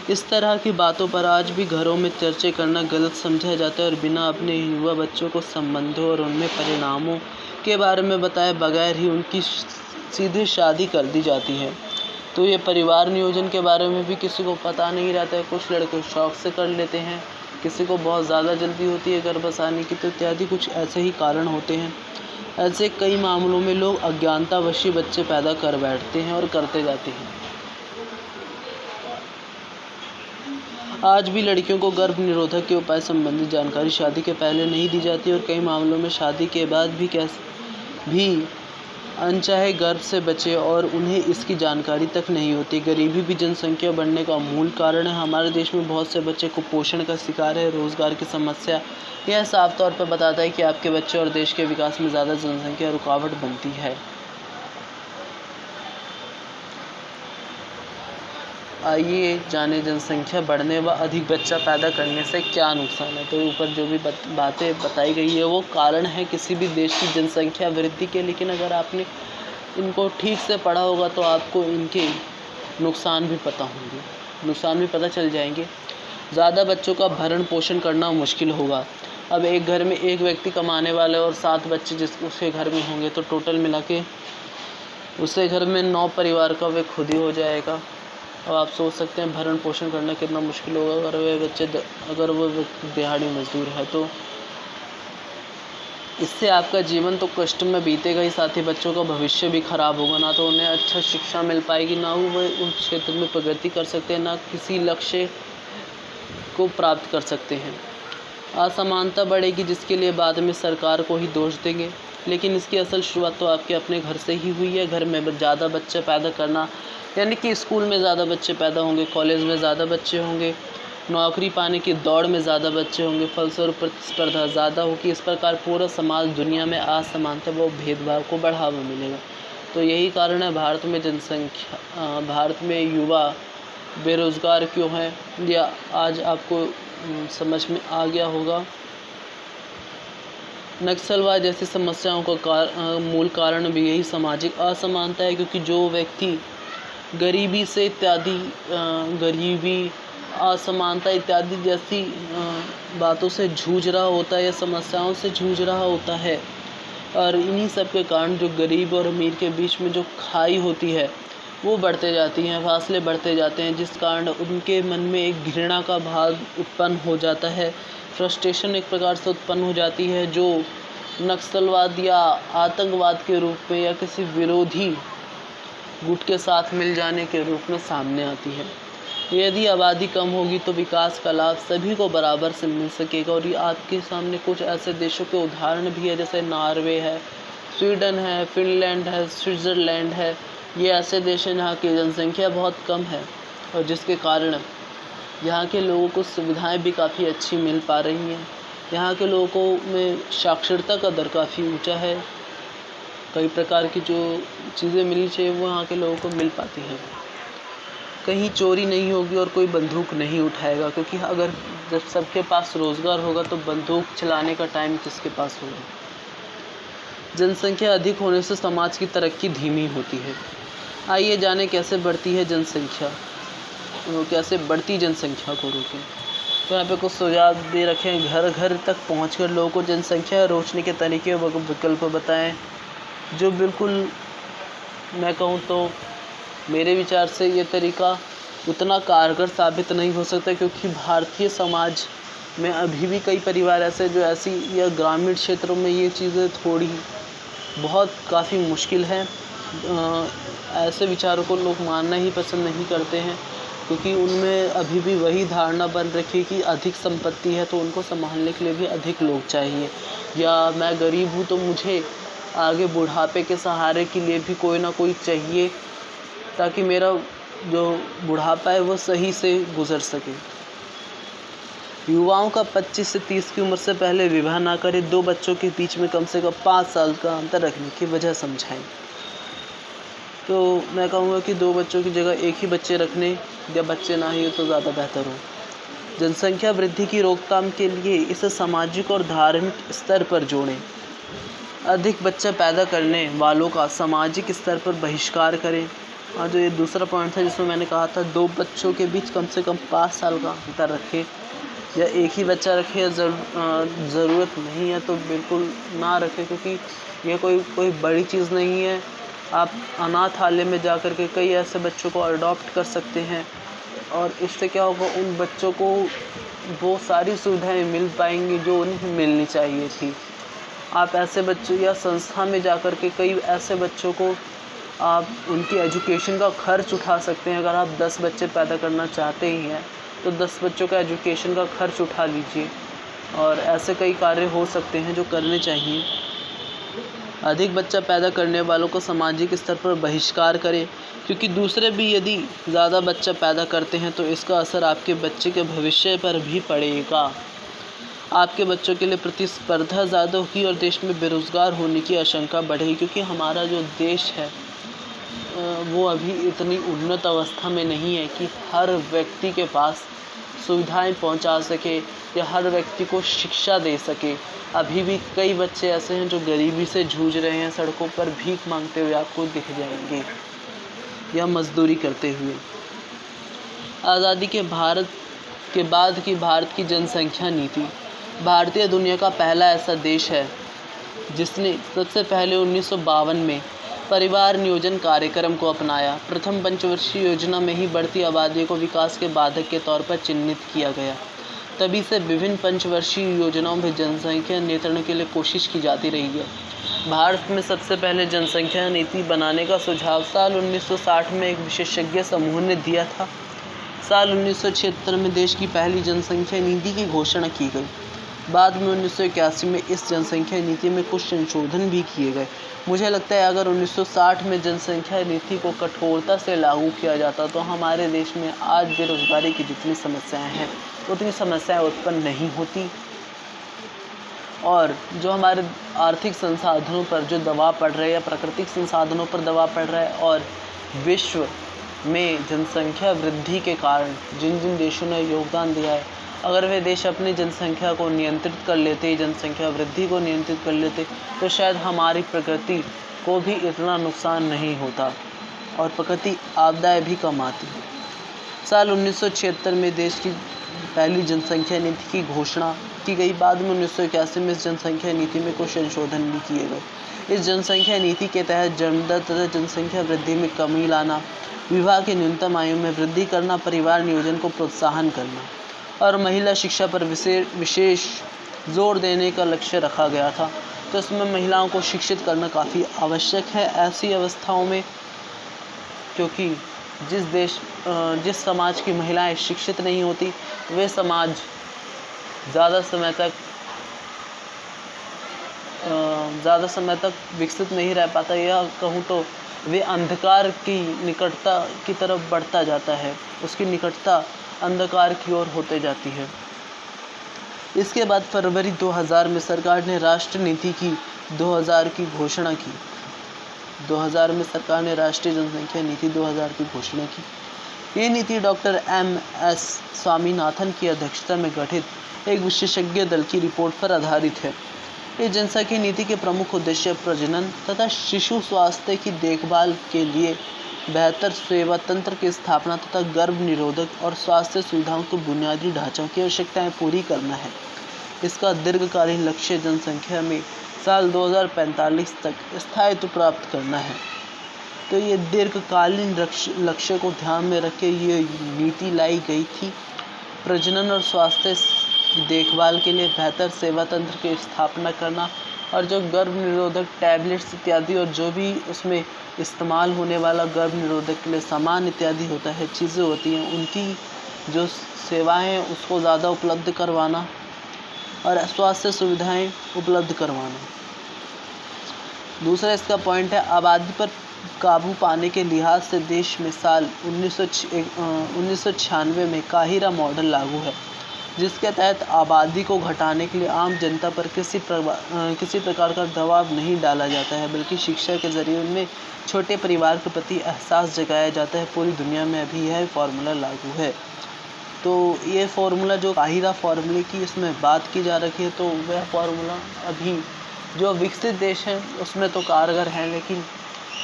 इस तरह की बातों पर आज भी घरों में चर्चा करना गलत समझा जाता है और बिना अपने युवा बच्चों को संबंधों और उनमें परिणामों के बारे में बताए बगैर ही उनकी सीधे शादी कर दी जाती है। तो ये परिवार नियोजन के बारे में भी किसी को पता नहीं रहता है। कुछ लड़के शौक से कर लेते हैं, किसी को बहुत ज़्यादा जल्दी होती है गर्भ आने की, तो इत्यादि कुछ ऐसे ही कारण होते हैं। ऐसे कई मामलों में लोग अज्ञानतावश बच्चे पैदा कर बैठते हैं और करते जाते हैं। आज भी लड़कियों को गर्भ निरोधक के उपाय संबंधी जानकारी शादी के पहले नहीं दी जाती और कई मामलों में शादी के बाद भी अनचाहे गर्भ से बचे और उन्हें इसकी जानकारी तक नहीं होती। गरीबी भी जनसंख्या बढ़ने का मूल कारण है। हमारे देश में बहुत से बच्चे कुपोषण का शिकार है। रोजगार की समस्या यह साफ तौर पर बताता है कि आपके बच्चे और देश के विकास में ज़्यादा जनसंख्या रुकावट बनती है। आइए जाने जनसंख्या बढ़ने व अधिक बच्चा पैदा करने से क्या नुकसान है। तो ऊपर जो भी बातें बताई गई है वो कारण है किसी भी देश की जनसंख्या वृद्धि के, लेकिन अगर आपने इनको ठीक से पढ़ा होगा तो आपको इनके नुकसान भी पता चल जाएंगे। ज़्यादा बच्चों का भरण पोषण करना मुश्किल होगा। अब एक घर में एक व्यक्ति कमाने वाले और 7 बच्चे उसके घर में होंगे तो टोटल मिला के उसके घर में 9 परिवार का वे खुद ही हो जाएगा। अब आप सोच सकते हैं भरण पोषण करना कितना मुश्किल होगा अगर वो दिहाड़ी मजदूर है। तो इससे आपका जीवन तो कष्ट में बीतेगा ही, साथ ही बच्चों का भविष्य भी खराब होगा। ना तो उन्हें अच्छा शिक्षा मिल पाएगी, ना वो उस क्षेत्र में प्रगति कर सकते हैं, ना किसी लक्ष्य को प्राप्त कर सकते हैं। असमानता बढ़ेगी जिसके लिए बाद में सरकार को ही दोष देंगे, लेकिन इसकी असल शुरुआत तो आपके अपने घर से ही हुई है। घर में ज़्यादा बच्चे पैदा करना यानी कि स्कूल में ज़्यादा बच्चे पैदा होंगे, कॉलेज में ज़्यादा बच्चे होंगे, नौकरी पाने की दौड़ में ज़्यादा बच्चे होंगे, फलस्वरूप प्रतिस्पर्धा ज़्यादा होगी। इस प्रकार पूरा समाज दुनिया में असमानता व भेदभाव को बढ़ावा मिलेगा। तो यही कारण है भारत में युवा बेरोज़गार क्यों हैं, या आज आपको समझ में आ गया होगा। नक्सलवाद जैसी समस्याओं का मूल कारण भी यही सामाजिक असमानता है, क्योंकि जो व्यक्ति गरीबी असमानता इत्यादि जैसी बातों से जूझ रहा होता है या समस्याओं से जूझ रहा होता है, और इन्हीं सब के कारण जो गरीब और अमीर के बीच में जो खाई होती है वो बढ़ते जाती हैं, फासले बढ़ते जाते हैं, जिस कारण उनके मन में एक घृणा का भाव उत्पन्न हो जाता है। फ्रस्ट्रेशन एक प्रकार से उत्पन्न हो जाती है, जो नक्सलवाद या आतंकवाद के रूप में या किसी विरोधी गुट के साथ मिल जाने के रूप में सामने आती है। यदि आबादी कम होगी तो विकास का लाभ सभी को बराबर से मिल सकेगा। और ये आपके सामने कुछ ऐसे देशों के उदाहरण भी है, जैसे नॉर्वे है, स्वीडन है, फिनलैंड है, स्विट्ज़रलैंड है। ये ऐसे देश हैं जहाँ की जनसंख्या बहुत कम है और जिसके कारण यहाँ के लोगों को सुविधाएं भी काफ़ी अच्छी मिल पा रही हैं। यहाँ के लोगों में साक्षरता का दर काफ़ी ऊँचा है। कई प्रकार की जो चीज़ें मिलनी चाहिए वो यहाँ के लोगों को मिल पाती हैं। कहीं चोरी नहीं होगी और कोई बंदूक नहीं उठाएगा, क्योंकि अगर जब सबके पास रोज़गार होगा तो बंदूक चलाने का टाइम किसके पास होगा। जनसंख्या अधिक होने से समाज की तरक्की धीमी होती है। आइए जाने कैसे बढ़ती जनसंख्या को रोकें। तो यहाँ पे कुछ सुझाव दे रखे हैं। घर घर तक पहुँचकर लोगों को जनसंख्या रोकने के तरीके व विकल्प बताएं। जो बिल्कुल मैं कहूँ तो मेरे विचार से ये तरीका उतना कारगर साबित नहीं हो सकता, क्योंकि भारतीय समाज में अभी भी कई परिवार ऐसे जो ऐसी या ग्रामीण क्षेत्रों में ये चीज़ें काफ़ी मुश्किल है। ऐसे विचारों को लोग मानना ही पसंद नहीं करते हैं। क्योंकि उनमें अभी भी वही धारणा बन रखी है कि अधिक संपत्ति है तो उनको संभालने के लिए भी अधिक लोग चाहिए, या मैं गरीब हूँ तो मुझे आगे बुढ़ापे के सहारे के लिए भी कोई ना कोई चाहिए ताकि मेरा जो बुढ़ापा है वो सही से गुजर सके। युवाओं का 25 से 30 की उम्र से पहले विवाह ना करें। 2 बच्चों के बीच में कम से कम 5 साल का अंतर रखने की वजह समझाएं। तो मैं कहूँगा कि 2 बच्चों की जगह एक ही बच्चे रखने या बच्चे ना ही हो तो ज़्यादा बेहतर हो। जनसंख्या वृद्धि की रोकथाम के लिए इसे सामाजिक और धार्मिक स्तर पर जोड़ें। अधिक बच्चे पैदा करने वालों का सामाजिक स्तर पर बहिष्कार करें। और जो ये दूसरा पॉइंट था जिसमें मैंने कहा था 2 बच्चों के बीच कम से कम 5 साल का अंतर रखें, या एक ही बच्चा रखें, या ज़रूरत नहीं है तो बिल्कुल ना रखें, क्योंकि ये कोई बड़ी चीज़ नहीं है। आप अनाथालय में जाकर के कई ऐसे बच्चों को अडॉप्ट कर सकते हैं और इससे क्या होगा, उन बच्चों को वो सारी सुविधाएं मिल पाएंगी जो उन्हें मिलनी चाहिए थी। आप ऐसे बच्चों या संस्था में जाकर के कई ऐसे बच्चों को आप उनकी एजुकेशन का खर्च उठा सकते हैं। अगर आप 10 बच्चे पैदा करना चाहते ही हैं तो 10 बच्चों का एजुकेशन का खर्च उठा लीजिए, और ऐसे कई कार्य हो सकते हैं जो करने चाहिए। अधिक बच्चा पैदा करने वालों को सामाजिक स्तर पर बहिष्कार करें, क्योंकि दूसरे भी यदि ज़्यादा बच्चा पैदा करते हैं तो इसका असर आपके बच्चे के भविष्य पर भी पड़ेगा। आपके बच्चों के लिए प्रतिस्पर्धा ज़्यादा होगी और देश में बेरोज़गार होने की आशंका बढ़ेगी, क्योंकि हमारा जो देश है वो अभी इतनी उन्नत अवस्था में नहीं है कि हर व्यक्ति के पास सुविधाएं पहुंचा सके या हर व्यक्ति को शिक्षा दे सके। अभी भी कई बच्चे ऐसे हैं जो गरीबी से जूझ रहे हैं, सड़कों पर भीख मांगते हुए आपको दिख जाएंगे या मजदूरी करते हुए। आज़ादी के बाद की भारत की जनसंख्या नीति। भारतीय दुनिया का पहला ऐसा देश है जिसने सबसे पहले 1952 में परिवार नियोजन कार्यक्रम को अपनाया। प्रथम पंचवर्षीय योजना में ही बढ़ती आबादी को विकास के बाधक के तौर पर चिन्हित किया गया। तभी से विभिन्न पंचवर्षीय योजनाओं में जनसंख्या नियंत्रण के लिए कोशिश की जाती रही है। भारत में सबसे पहले जनसंख्या नीति बनाने का सुझाव साल 1960 में एक विशेषज्ञ समूह ने दिया था। साल 1976 में देश की पहली जनसंख्या नीति की घोषणा की गई। बाद में 1981 में इस जनसंख्या नीति में कुछ संशोधन भी किए गए। मुझे लगता है अगर 1960 में जनसंख्या नीति को कठोरता से लागू किया जाता तो हमारे देश में आज बेरोजगारी की जितनी समस्याएं हैं उतनी समस्याएं उत्पन्न नहीं होती, और जो हमारे आर्थिक संसाधनों पर जो दबाव पड़ रहा है या प्राकृतिक संसाधनों पर दबाव पड़ रहा है, और विश्व में जनसंख्या वृद्धि के कारण जिन जिन देशों ने योगदान दिया है, अगर वे देश अपनी जनसंख्या को नियंत्रित कर लेते, जनसंख्या वृद्धि को नियंत्रित कर लेते, तो शायद हमारी प्रकृति को भी इतना नुकसान नहीं होता और प्रकृति आपदाएं भी कम आती। साल 1976 में देश की पहली जनसंख्या नीति की घोषणा की गई। बाद में 1981 में इस जनसंख्या नीति में कुछ संशोधन भी किए गए। इस जनसंख्या नीति के तहत जन्मदर तथा जनसंख्या वृद्धि में कमी लाना, विवाह की न्यूनतम आयु में वृद्धि करना, परिवार नियोजन को प्रोत्साहन करना और महिला शिक्षा पर विशेष जोर देने का लक्ष्य रखा गया था। तो इसमें महिलाओं को शिक्षित करना काफ़ी आवश्यक है ऐसी अवस्थाओं में, क्योंकि जिस समाज की महिलाएं शिक्षित नहीं होती वे समाज ज़्यादा समय तक विकसित नहीं रह पाता, या कहूँ तो वे अंधकार की निकटता की तरफ बढ़ता जाता है, उसकी निकटता अंधकार की ओर होते जाती है। इसके बाद फरवरी 2000 में सरकार ने राष्ट्रीय नीति की 2000 की घोषणा की। 2000 में सरकार ने राष्ट्रीय जनसंख्या नीति 2000 की घोषणा की। ये नीति डॉक्टर M.S. स्वामीनाथन की अध्यक्षता में गठित एक विशेषज्ञ दल की रिपोर्ट पर आधारित है। इस जनसंख्या नीति के प्रमुख उद्देश्य प्रजनन तथा शिशु स्वास्थ्य की देखभाल के लिए बेहतर सेवा तंत्र की स्थापना तथा गर्भ निरोधक और स्वास्थ्य सुविधाओं के बुनियादी ढांचों की आवश्यकताएं पूरी करना है। इसका दीर्घकालीन लक्ष्य जनसंख्या में साल 2045 तक स्थायित्व प्राप्त करना है। तो ये दीर्घकालीन लक्ष्य को ध्यान में रख के ये नीति लाई गई थी। प्रजनन और स्वास्थ्य की देखभाल के लिए बेहतर सेवा तंत्र की स्थापना करना, और जो गर्भ निरोधक टैबलेट्स इत्यादि और जो भी उसमें इस्तेमाल होने वाला गर्भ निरोधक के लिए सामान इत्यादि होता है, चीज़ें होती हैं, उनकी जो सेवाएं हैं उसको ज़्यादा उपलब्ध करवाना और स्वास्थ्य सुविधाएं उपलब्ध करवाना। दूसरा इसका पॉइंट है आबादी पर काबू पाने के लिहाज से देश में साल 1996 में काहिरा मॉडल लागू है, जिसके तहत आबादी को घटाने के लिए आम जनता पर किसी प्रकार का दबाव नहीं डाला जाता है, बल्कि शिक्षा के जरिए उनमें छोटे परिवार के प्रति एहसास जगाया जाता है। पूरी दुनिया में अभी यह फार्मूला लागू है। तो ये फार्मूला जो काहिरा फार्मूले की इसमें बात की जा रही है, तो वह फार्मूला अभी जो विकसित देश हैं उसमें तो कारगर है, लेकिन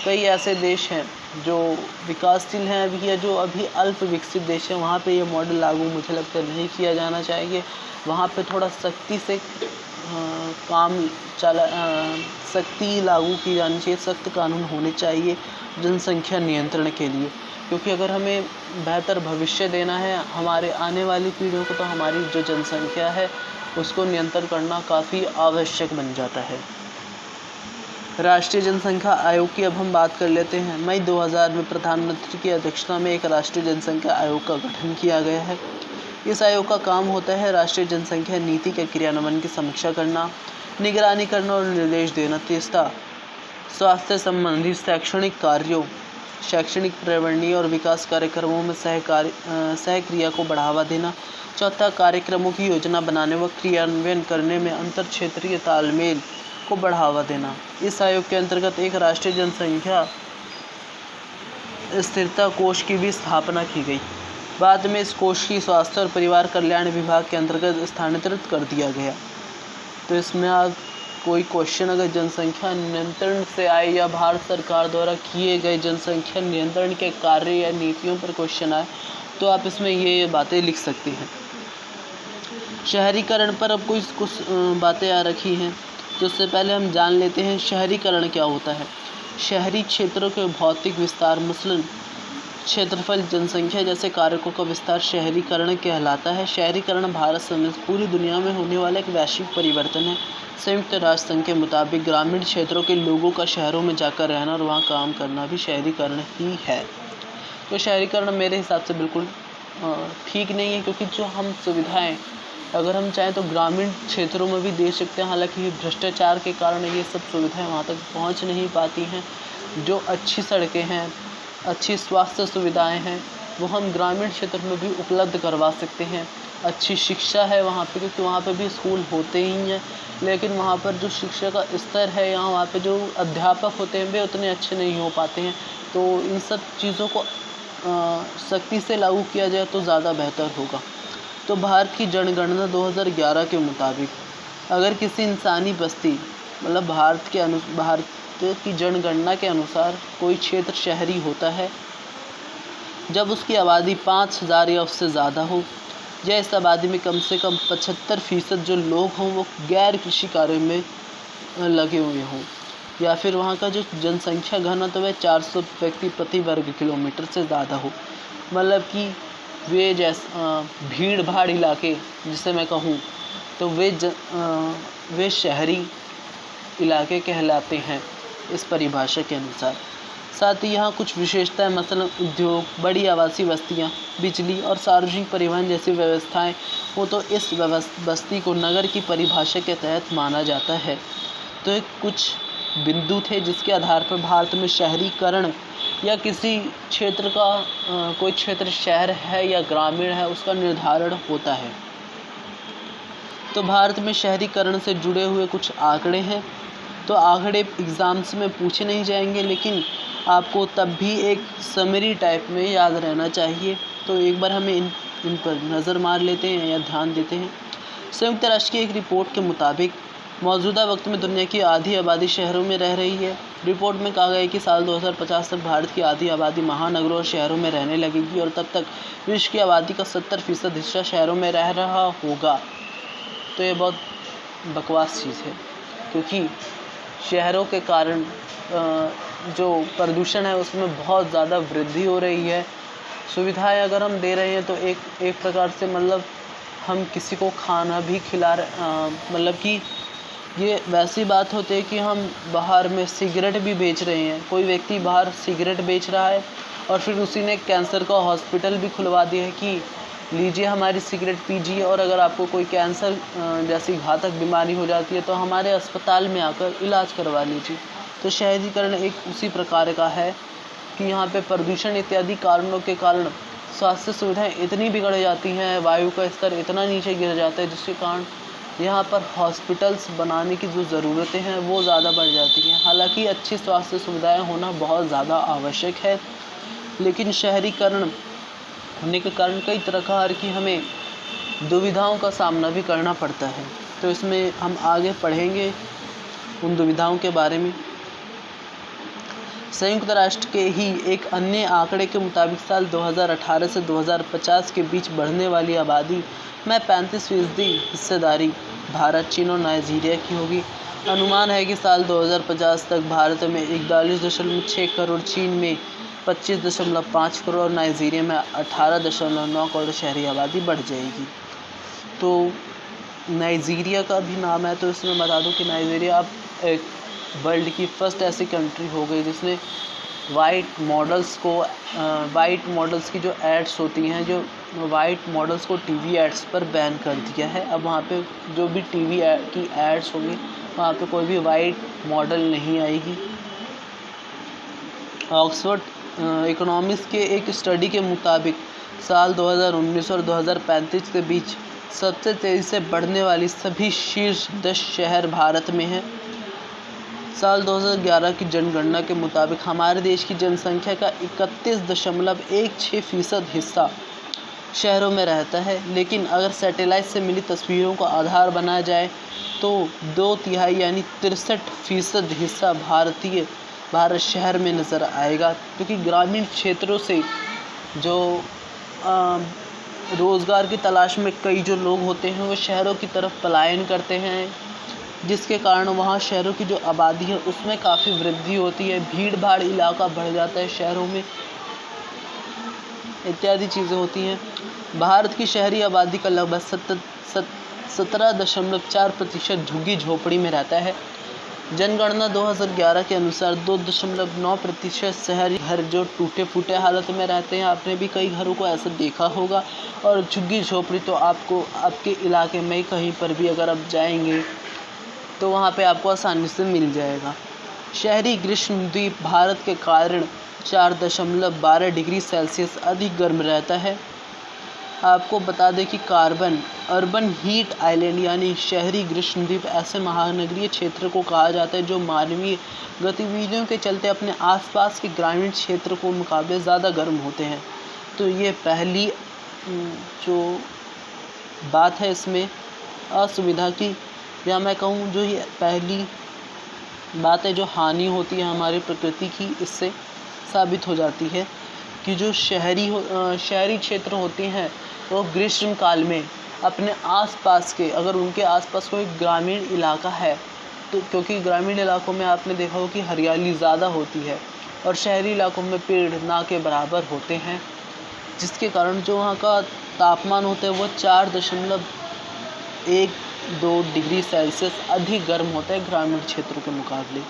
कई ऐसे देश हैं जो विकासशील हैं अभी, या जो अभी अल्प विकसित देश हैं, वहाँ पे ये मॉडल लागू मुझे लगता है नहीं किया जाना चाहिए। वहाँ पे थोड़ा सख्ती से सख्ती लागू की जानी चाहिए, सख्त कानून होने चाहिए जनसंख्या नियंत्रण के लिए, क्योंकि अगर हमें बेहतर भविष्य देना है हमारे आने वाली पीढ़ियों को, तो हमारी जो जनसंख्या है उसको नियंत्रण करना काफ़ी आवश्यक बन जाता है। राष्ट्रीय जनसंख्या आयोग की अब हम बात कर लेते हैं। मई 2000 में प्रधानमंत्री की अध्यक्षता में एक राष्ट्रीय जनसंख्या आयोग का गठन किया गया है। इस आयोग का काम होता है राष्ट्रीय जनसंख्या नीति के क्रियान्वयन की समीक्षा करना, निगरानी करना और निर्देश देना। तीसरा, स्वास्थ्य संबंधी शैक्षणिक कार्यों, शैक्षणिक प्रवर्तनीय और विकास कार्यक्रमों में सहक्रिया को बढ़ावा देना। चौथा, कार्यक्रमों की योजना बनाने व क्रियान्वयन करने में अंतर क्षेत्रीय तालमेल को बढ़ावा देना। इस आयोग के अंतर्गत एक राष्ट्रीय जनसंख्या स्थिरता कोष की भी स्थापना की गई। बाद में इस कोष की स्वास्थ्य और परिवार कल्याण विभाग के अंतर्गत स्थानांतरित कर दिया गया। तो इसमें कोई क्वेश्चन अगर जनसंख्या नियंत्रण से आए या भारत सरकार द्वारा किए गए जनसंख्या नियंत्रण के कार्य या नीतियों पर क्वेश्चन आए, तो आप इसमें ये बातें लिख सकते हैं। शहरीकरण पर अब कुछ बातें आ रखी हैं, तो उससे पहले हम जान लेते हैं शहरीकरण क्या होता है। शहरी क्षेत्रों के भौतिक विस्तार, मसलन क्षेत्रफल, जनसंख्या जैसे कारकों का विस्तार शहरीकरण कहलाता है। शहरीकरण भारत समेत पूरी दुनिया में होने वाला एक वैश्विक परिवर्तन है। संयुक्त राष्ट्र संघ के मुताबिक ग्रामीण क्षेत्रों के लोगों का शहरों में जाकर रहना और वहाँ काम करना भी शहरीकरण ही है। तो शहरीकरण मेरे हिसाब से बिल्कुल ठीक नहीं है, क्योंकि जो हम सुविधाएं अगर हम चाहें तो ग्रामीण क्षेत्रों में भी दे सकते हैं, हालांकि भ्रष्टाचार के कारण ये सब सुविधाएं वहाँ तक पहुँच नहीं पाती हैं। जो अच्छी सड़कें हैं, अच्छी स्वास्थ्य सुविधाएं हैं, वो हम ग्रामीण क्षेत्र में भी उपलब्ध करवा सकते हैं। अच्छी शिक्षा है वहाँ पे, क्योंकि वहाँ पे भी स्कूल होते ही हैं, लेकिन वहाँ पर जो शिक्षा का स्तर है या वहाँ पे जो अध्यापक होते हैं वे उतने अच्छे नहीं हो पाते हैं। तो इन सब चीज़ों को सख्ती से लागू किया जाए तो ज़्यादा बेहतर होगा। तो भारत की जनगणना 2011 के मुताबिक अगर किसी इंसानी बस्ती, मतलब भारत की जनगणना के अनुसार कोई क्षेत्र शहरी होता है जब उसकी आबादी 5000 या उससे ज़्यादा हो, या इस आबादी में कम से कम 75% जो लोग हों वो गैर कृषि कार्यों में लगे हुए हों, या फिर वहाँ का जो जनसंख्या घनत्व है 400 व्यक्ति प्रति वर्ग किलोमीटर से ज़्यादा हो। मतलब कि वे भीड़ भाड़ इलाके जिसे मैं कहूँ तो वे शहरी इलाके कहलाते हैं इस परिभाषा के अनुसार। साथ ही यहाँ कुछ विशेषताएं, मसलन उद्योग, बड़ी आवासीय बस्तियाँ, बिजली और सार्वजनिक परिवहन जैसी व्यवस्थाएं हो, तो इस बस्ती को नगर की परिभाषा के तहत माना जाता है। तो ये कुछ बिंदु थे जिसके आधार पर भारत में शहरीकरण या किसी क्षेत्र का कोई क्षेत्र शहर है या ग्रामीण है उसका निर्धारण होता है। तो भारत में शहरीकरण से जुड़े हुए कुछ आंकड़े हैं। तो आंकड़े एग्ज़ाम्स में पूछे नहीं जाएंगे, लेकिन आपको तब भी एक समरी टाइप में याद रहना चाहिए। तो एक बार हमें इन पर नज़र मार लेते हैं या ध्यान देते हैं। संयुक्त राष्ट्र की एक रिपोर्ट के मुताबिक मौजूदा वक्त में दुनिया की आधी आबादी शहरों में रह रही है। रिपोर्ट में कहा गया है कि साल 2050 तक भारत की आधी आबादी महानगरों और शहरों में रहने लगेगी और तब तक विश्व की आबादी का 70% हिस्सा शहरों में रह रहा होगा। तो ये बहुत बकवास चीज़ है, क्योंकि शहरों के कारण जो प्रदूषण है उसमें बहुत ज़्यादा वृद्धि हो रही है। सुविधाएं अगर हम दे रहे हैं तो एक प्रकार से मतलब हम किसी को खाना भी खिला रहे, मतलब कि ये वैसी बात होती है कि हम बाहर में सिगरेट भी बेच रहे हैं। कोई व्यक्ति बाहर सिगरेट बेच रहा है और फिर उसी ने कैंसर का हॉस्पिटल भी खुलवा दिया है कि लीजिए हमारी सिगरेट पीजिए, और अगर आपको कोई कैंसर जैसी घातक बीमारी हो जाती है तो हमारे अस्पताल में आकर इलाज करवा लीजिए। तो शहरीकरण एक उसी प्रकार का है कि यहाँ पे प्रदूषण इत्यादि कारणों के कारण स्वास्थ्य सुविधाएं इतनी बिगड़ जाती हैं, वायु का स्तर इतना नीचे गिर जाता है, जिसके कारण यहाँ पर हॉस्पिटल्स बनाने की जो ज़रूरतें हैं वो ज़्यादा बढ़ जाती हैं। हालांकि अच्छी स्वास्थ्य सुविधाएं होना बहुत ज़्यादा आवश्यक है, लेकिन शहरीकरण होने के कारण कई प्रकार की हमें दुविधाओं का सामना भी करना पड़ता है। तो इसमें हम आगे पढ़ेंगे उन दुविधाओं के बारे में। संयुक्त राष्ट्र के ही एक अन्य आंकड़े के मुताबिक साल 2018 से 2050 के बीच बढ़ने वाली आबादी में 35% हिस्सेदारी भारत, चीन और नाइजीरिया की होगी। अनुमान है कि साल 2050 तक भारत में 41.6 करोड़, चीन में 25.5 करोड़ और नाइजीरिया में 18.9 करोड़ शहरी आबादी बढ़ जाएगी। तो नाइजीरिया का भी नाम है, तो इसमें बता दूं कि नाइजीरिया अब एक वर्ल्ड की फर्स्ट ऐसी कंट्री हो गई जिसने वाइट मॉडल्स की जो एड्स होती हैं, जो वाइट मॉडल्स को टीवी एड्स पर बैन कर दिया है। अब वहाँ पे जो भी टीवी की एड्स होंगी वहाँ पे कोई भी वाइट मॉडल नहीं आएगी। ऑक्सफोर्ड इकोनॉमिक्स के एक स्टडी के मुताबिक साल 2019 और 2035 के बीच सबसे तेज़ी से बढ़ने वाली सभी शीर्ष 10 शहर भारत में हैं। साल 2011 की जनगणना के मुताबिक हमारे देश की जनसंख्या का 31.16% हिस्सा शहरों में रहता है, लेकिन अगर सैटेलाइट से मिली तस्वीरों को आधार बनाया जाए तो 2/3 यानी 63% हिस्सा भारत शहर में नज़र आएगा। क्योंकि ग्रामीण क्षेत्रों से जो रोज़गार की तलाश में कई जो लोग होते हैं वो शहरों की तरफ पलायन करते हैं, जिसके कारण वहाँ शहरों की जो आबादी है उसमें काफ़ी वृद्धि होती है, भीड़ भाड़ इलाका बढ़ जाता है शहरों में, इत्यादि चीज़ें होती हैं। भारत की शहरी आबादी का लगभग 17.4% झुग्गी झोपड़ी में रहता है। जनगणना 2011 के अनुसार 2.9% शहरी घर जो टूटे फूटे हालत में रहते हैं। आपने भी कई घरों को ऐसा देखा होगा। और झुग्गी झोपड़ी तो आपको आपके इलाके में कहीं पर भी अगर आप जाएंगे तो वहाँ पे आपको आसानी से मिल जाएगा। शहरी ग्रीष्मद्वीप भारत के कारण 4.12 डिग्री सेल्सियस अधिक गर्म रहता है। आपको बता दें कि अर्बन हीट आइलैंड यानी शहरी ग्रीष्मद्वीप ऐसे महानगरीय क्षेत्र को कहा जाता है जो मानवीय गतिविधियों के चलते अपने आसपास के ग्रामीण क्षेत्र को मुकाबले ज़्यादा गर्म होते हैं। तो ये पहली जो बात है इसमें असुविधा की, या मैं कहूँ जो ये पहली बात है जो हानि होती है हमारी प्रकृति की, इससे साबित हो जाती है कि जो शहरी क्षेत्र होते हैं वो ग्रीष्म काल में अपने आसपास के, अगर उनके आसपास कोई ग्रामीण इलाका है तो, क्योंकि ग्रामीण इलाकों में आपने देखा हो कि हरियाली ज़्यादा होती है और शहरी इलाकों में पेड़ ना के बराबर होते हैं, जिसके कारण जो वहाँ का तापमान होता है वो 4.12 डिग्री सेल्सियस अधिक गर्म होता है ग्रामीण क्षेत्रों के मुकाबले।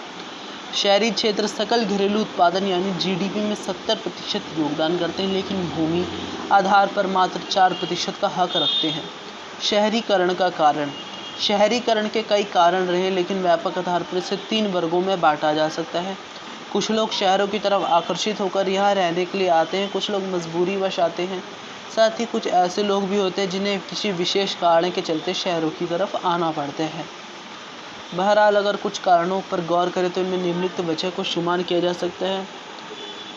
शहरी क्षेत्र सकल घरेलू उत्पादन यानी जीडीपी में 70% योगदान करते हैं, लेकिन भूमि आधार पर मात्र 4% का हक रखते हैं। शहरीकरण का कारण, शहरीकरण के कई कारण रहे, लेकिन व्यापक आधार पर इसे 3 वर्गों में बांटा जा सकता है। कुछ लोग शहरों की तरफ आकर्षित होकर यहाँ रहने के लिए आते हैं, कुछ लोग मजबूरीवश आते हैं, साथ ही कुछ ऐसे लोग भी होते हैं जिन्हें किसी विशेष कारण के चलते शहरों की तरफ आना पड़ता है। बहरहाल अगर कुछ कारणों पर गौर करें तो इनमें निम्नलिखित वजह को शुमार किया जा सकता है।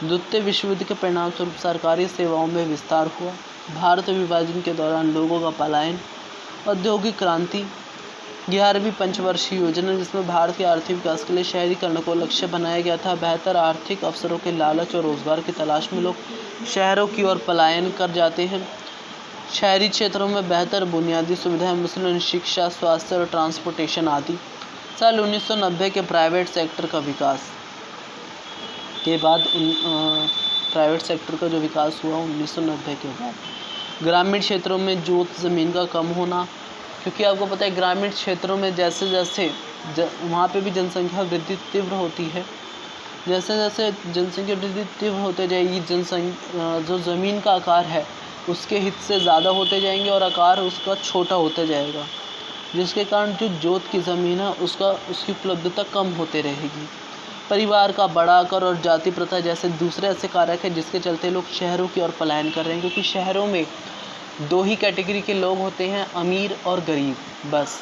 द्वितीय विश्व युद्ध के परिणामस्वरूप सरकारी सेवाओं में विस्तार हुआ, भारत विभाजन के दौरान लोगों का पलायन, औद्योगिक क्रांति, 11वीं पंचवर्षीय योजना जिसमें भारत के आर्थिक विकास के लिए शहरीकरण को लक्ष्य बनाया गया था, बेहतर आर्थिक अवसरों के लालच और रोजगार की तलाश में लोग शहरों की ओर पलायन कर जाते हैं। शहरी क्षेत्रों में बेहतर बुनियादी सुविधाएं मसलन शिक्षा, स्वास्थ्य और ट्रांसपोर्टेशन आदि। साल 1990 के प्राइवेट सेक्टर का विकास के बाद प्राइवेट सेक्टर का जो विकास हुआ 1990 के बाद, ग्रामीण क्षेत्रों में जोत ज़मीन का कम होना, क्योंकि आपको पता है ग्रामीण क्षेत्रों में जैसे जैसे वहाँ पे भी जनसंख्या वृद्धि तीव्र होती है। जैसे जैसे जनसंख्या वृद्धि तीव्र होते जाएगी, जो ज़मीन का आकार है उसके हिस्से ज़्यादा होते जाएंगे और आकार उसका छोटा होता जाएगा, जिसके कारण जो जोत की ज़मीन है उसकी उपलब्धता कम होते रहेगी। परिवार का बड़ा आकार और जाति प्रथा जैसे दूसरे ऐसे कारक हैं जिसके चलते लोग शहरों की ओर पलायन कर रहे हैं, क्योंकि शहरों में 2 ही कैटेगरी के लोग होते हैं, अमीर और गरीब, बस।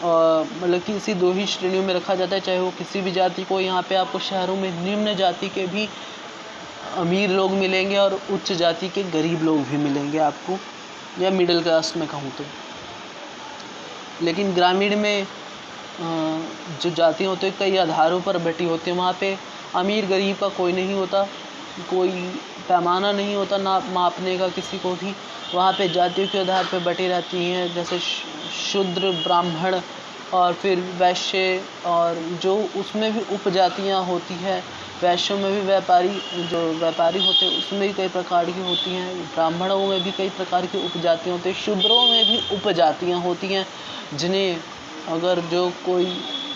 मतलब कि इसी 2 ही श्रेणियों में रखा जाता है, चाहे वो किसी भी जाति को। यहाँ पे आपको शहरों में निम्न जाति के भी अमीर लोग मिलेंगे और उच्च जाति के गरीब लोग भी मिलेंगे आपको, या मिडिल क्लास में कहूँ तो। लेकिन ग्रामीण में जो जाति होती है कई आधारों पर बटी होती है। वहाँ पे अमीर गरीब का कोई नहीं होता, कोई पैमाना नहीं होता ना मापने का किसी को भी। वहाँ पे जातियों के आधार पर बटी रहती हैं, जैसे शूद्र, ब्राह्मण और फिर वैश्य, और जो उसमें भी उपजातियाँ होती हैं। वैश्यों में भी जो व्यापारी होते हैं उसमें भी कई प्रकार की होती हैं, ब्राह्मणों में भी कई प्रकार की उपजातियाँ होती हैं, शूद्रों में भी उपजातियाँ होती हैं, जिन्हें अगर जो कोई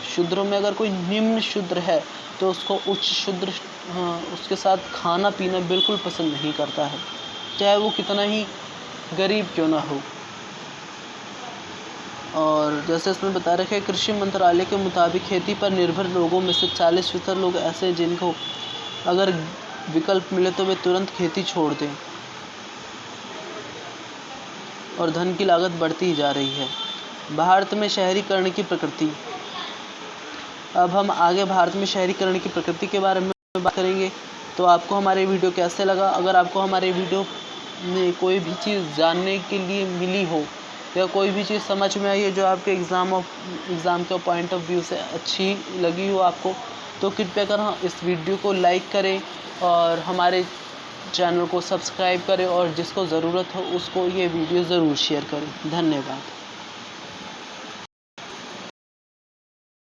शूद्रों में अगर कोई निम्न शूद्र है तो उसको उच्च शूद्र उसके साथ खाना पीना बिल्कुल पसंद नहीं करता है, चाहे वो कितना ही गरीब क्यों ना हो। और जैसे इसमें बता रखा है, कृषि मंत्रालय के मुताबिक खेती पर निर्भर लोगों में से 40% लोग ऐसे हैं जिनको अगर विकल्प मिले तो वे तुरंत खेती छोड़ दें, और धन की लागत बढ़ती ही जा रही है। भारत में शहरीकरण की प्रकृति। अब हम आगे भारत में शहरीकरण की प्रकृति के बारे में बात करेंगे। तो आपको हमारे वीडियो कैसे लगा? अगर आपको हमारे वीडियो में कोई भी चीज़ जानने के लिए मिली हो या कोई भी चीज़ समझ में आई है जो आपके एग्ज़ाम के पॉइंट ऑफ व्यू से अच्छी लगी हो आपको, तो कृपया कर इस वीडियो को लाइक करें और हमारे चैनल को सब्सक्राइब करें, और जिसको ज़रूरत हो उसको ये वीडियो ज़रूर शेयर करें। धन्यवाद।